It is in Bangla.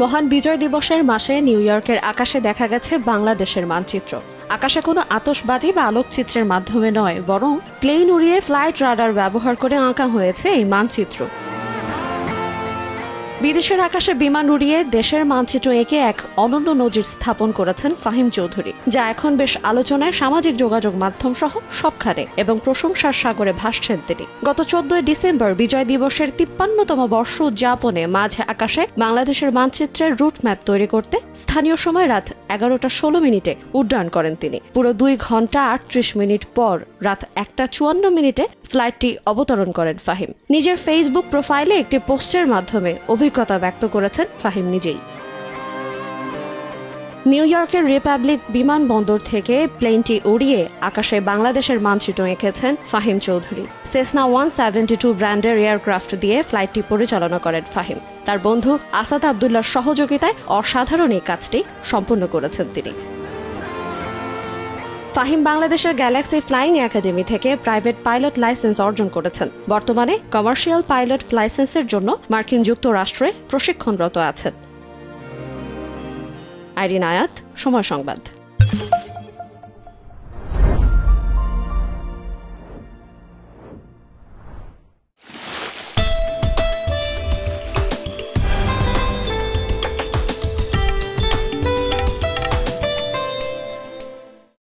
মহান বিজয় দিবসের মাসে নিউ ইয়র্কের আকাশে দেখা গেছে বাংলাদেশের মানচিত্র। আকাশে কোনো আতশবাজি বা আলোকচিত্রের মাধ্যমে নয়, বরং প্লেন উড়িয়ে ফ্লাইট রাডার ব্যবহার করে আঁকা হয়েছে এই মানচিত্র। বিদেশের আকাশে বিমান উড়িয়ে দেশের মানচিত্র এঁকে এক অনন্য নজির স্থাপন করেছেন ফাহিম চৌধুরী, যা এখন বেশ আলোচনায় সামাজিক যোগাযোগ মাধ্যম সহ সবখানে এবং প্রশংসার সাগরে ভাসছেন তিনি। গত 14 ডিসেম্বর বিজয় দিবসের 53তম বর্ষ উদযাপনে মাঝ আকাশে বাংলাদেশের মানচিত্রের রুট ম্যাপ তৈরি করতে স্থানীয় সময় রাত 11:16 উড্ডয়ন করেন তিনি। পুরো 2 ঘন্টা 38 মিনিট পর রাত 1:54 ফ্লাইটটি অবতরণ করেন ফাহিম। নিজের ফেসবুক প্রোফাইলে একটি পোস্টের মাধ্যমে অভিজ্ঞতা ব্যক্ত করেছেন ফাহিম নিজেই। নিউ ইয়র্কের রিপাবলিক বিমানবন্দর থেকে প্লেনটি উড়িয়ে আকাশে বাংলাদেশের মানচিত্র এঁকেছেন ফাহিম চৌধুরী। সেসনা 172 ব্র্যান্ডের এয়ারক্রাফট দিয়ে ফ্লাইটটি পরিচালনা করেন ফাহিম। তার বন্ধু আসাদ আবদুল্লাহর সহযোগিতায় অসাধারণ এই কাজটি সম্পন্ন করেছেন তিনি। ফাহিম বাংলাদেশের গ্যালাক্সি ফ্লাইং একাডেমি থেকে প্রাইভেট পাইলট লাইসেন্স অর্জন করেছেন। বর্তমানে কমার্শিয়াল পাইলট লাইসেন্সের জন্য মার্কিন যুক্তরাষ্ট্রে প্রশিক্ষণরত আছেন। আইরিন আয়াত, সময় সংবাদ।